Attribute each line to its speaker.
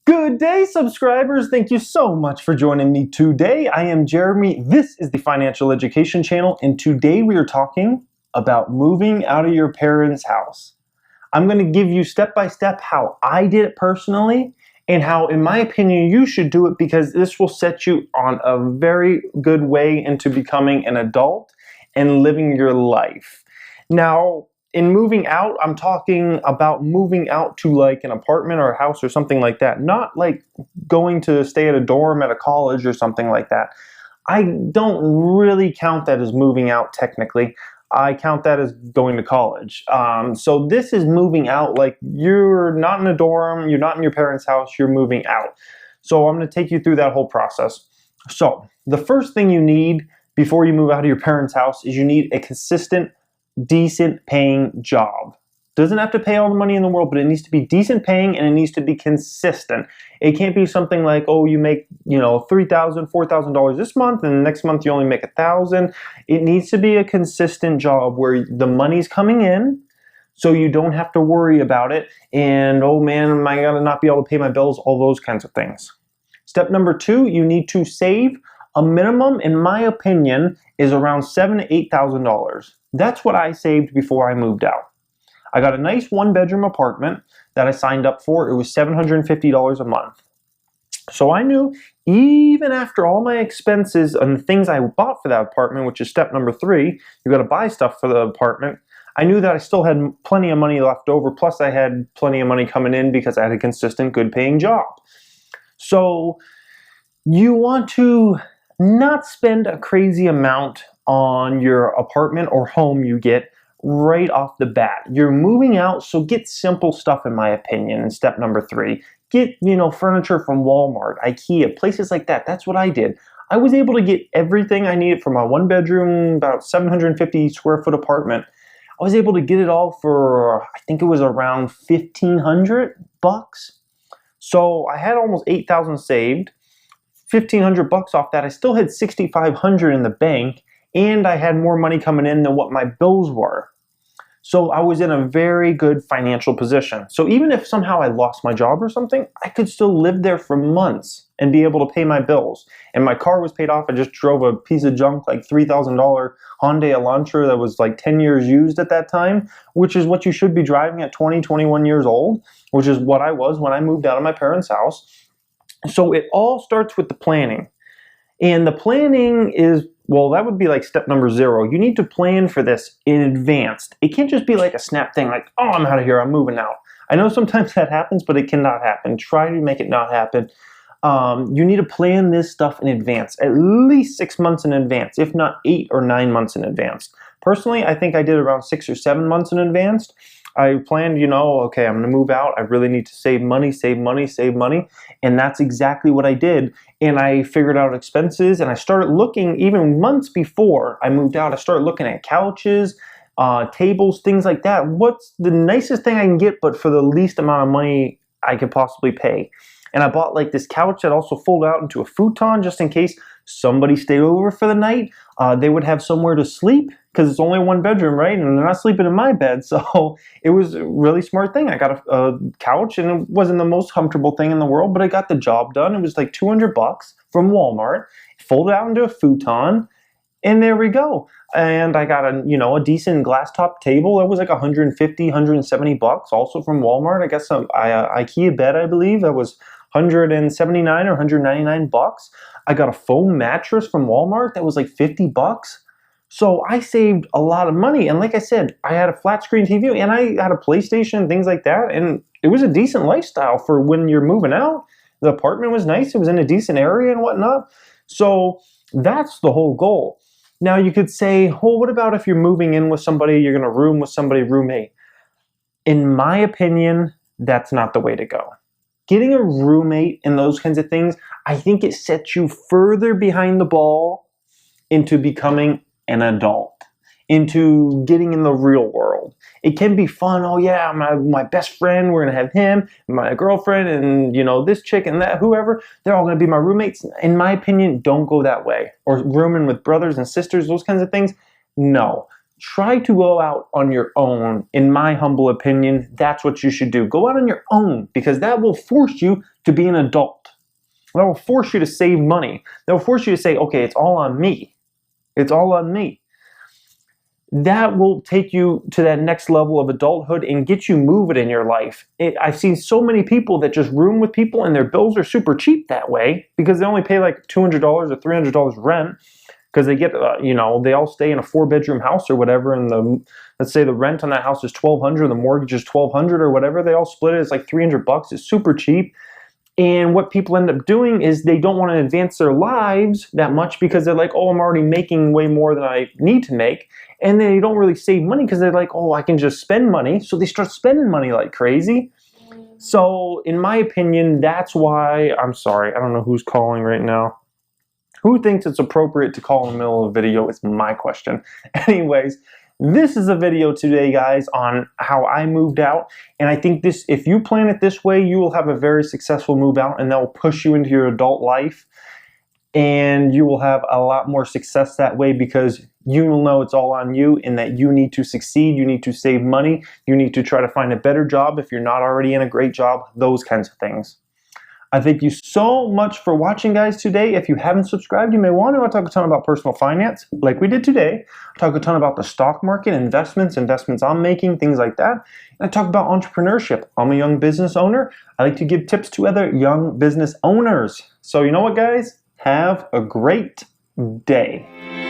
Speaker 1: Good day, subscribers. Thank you so much for joining me today. I am Jeremy. This is the Financial Education Channel, and today we are talking about moving out of your parents' house. I'm going to give you step-by-step how I did it personally and how, in my opinion, you should do it, because this will set you on a very good way into becoming an adult and living your life. Now, in moving out, I'm talking about moving out to like an apartment or a house or something like that. Not like going to stay at a dorm at a college or something like that. I don't really count that as moving out technically. I count that as going to college. So this is moving out, like you're not in a dorm, you're not in your parents' house, you're moving out. So I'm going to take you through that whole process. So the first thing you need before you move out of your parents' house is you need a consistent, decent paying job. Doesn't have to pay all the money in the world, but it needs to be decent paying and it needs to be consistent. It can't be something like, oh, you make, $3,000, $4,000 this month and the next month you only make $1,000. It needs to be a consistent job where the money's coming in, so you don't have to worry about it. And, oh man, am I gonna not be able to pay my bills? All those kinds of things. Step number 2, you need to save. A minimum, in my opinion, is around $7,000 to $8,000. That's what I saved before I moved out. I got a nice one-bedroom apartment that I signed up for. It was $750 a month. So I knew, even after all my expenses and the things I bought for that apartment, which is step number 3, you got to buy stuff for the apartment, I knew that I still had plenty of money left over, plus I had plenty of money coming in because I had a consistent, good-paying job. So you want to not spend a crazy amount on your apartment or home you get right off the bat. You're moving out, so get simple stuff, in my opinion, in step number 3. Get, furniture from Walmart, IKEA, places like that. That's what I did. I was able to get everything I needed for my one-bedroom, about 750 square foot apartment. I was able to get it all for, I think it was around $1,500 bucks. So I had almost $8,000 saved. $1,500 off that. I still had $6,500 in the bank, and I had more money coming in than what my bills were. So I was in a very good financial position. So even if somehow I lost my job or something, I could still live there for months and be able to pay my bills. And my car was paid off. I just drove a piece of junk, like $3,000 Hyundai Elantra that was like 10 years used at that time, which is what you should be driving at 20, 21 years old, which is what I was when I moved out of my parents' house. So it all starts with the planning. And the planning is, well, that would be like step number 0. You need to plan for this in advance. It can't just be like a snap thing, like, oh, I'm out of here, I'm moving out. I know sometimes that happens, but it cannot happen. Try to make it not happen. You need to plan this stuff in advance, at least 6 months in advance, if not 8 or 9 months in advance. Personally, I think I did around 6 or 7 months in advance. I planned, okay, I'm going to move out. I really need to save money, save money, save money. And that's exactly what I did. And I figured out expenses, and I started looking, even months before I moved out, I started looking at couches, tables, things like that. What's the nicest thing I can get, but for the least amount of money I could possibly pay? And I bought like this couch that also folded out into a futon, just in case somebody stayed over for the night. They would have somewhere to sleep, because it's only one bedroom, right? And they're not sleeping in my bed. So it was a really smart thing. I got a couch, and it wasn't the most comfortable thing in the world, but I got the job done. It was like $200 from Walmart, folded out into a futon, and there we go. And I got a decent glass top table that was like $150, $170, also from Walmart. I got some IKEA bed, I believe, that was $179 or $199. I got a foam mattress from Walmart that was like $50. So I saved a lot of money. And like I said, I had a flat screen TV and I had a PlayStation, things like that. And it was a decent lifestyle for when you're moving out. The apartment was nice. It was in a decent area and whatnot. So that's the whole goal. Now you could say, well, what about if you're moving in with somebody, you're going to room with somebody, roommate? In my opinion, that's not the way to go. Getting a roommate and those kinds of things, I think it sets you further behind the ball into becoming an adult, into getting in the real world. It can be fun. Oh yeah, my best friend, we're gonna have him, my girlfriend, and this chick and that, whoever, they're all gonna be my roommates. In my opinion, don't go that way. Or rooming with brothers and sisters, those kinds of things. No. Try to go out on your own. In my humble opinion, that's what you should do. Go out on your own, because that will force you to be an adult. That will force you to save money. That will force you to say, okay, it's all on me. It's all on me. That will take you to that next level of adulthood and get you moving in your life. I've seen so many people that just room with people and their bills are super cheap that way because they only pay like $200 or $300 rent because they get, they all stay in a 4-bedroom house or whatever, and let's say the rent on that house is $1,200, the mortgage is $1,200 or whatever. They all split it. It's like $300. It's super cheap. And what people end up doing is they don't want to advance their lives that much because they're like, oh, I'm already making way more than I need to make. And they don't really save money because they're like, oh, I can just spend money. So they start spending money like crazy. So in my opinion, that's why, I'm sorry, I don't know who's calling right now. Who thinks it's appropriate to call in the middle of a video is my question. Anyways, this is a video today, guys, on how I moved out. And I think if you plan it this way, you will have a very successful move out, and that will push you into your adult life. And you will have a lot more success that way because you will know it's all on you and that you need to succeed. You need to save money. You need to try to find a better job if you're not already in a great job, those kinds of things. I thank you so much for watching, guys, today. If you haven't subscribed, you may want to. I talk a ton about personal finance, like we did today. I talk a ton about the stock market, investments I'm making, things like that. And I talk about entrepreneurship. I'm a young business owner. I like to give tips to other young business owners. So you know what, guys? Have a great day.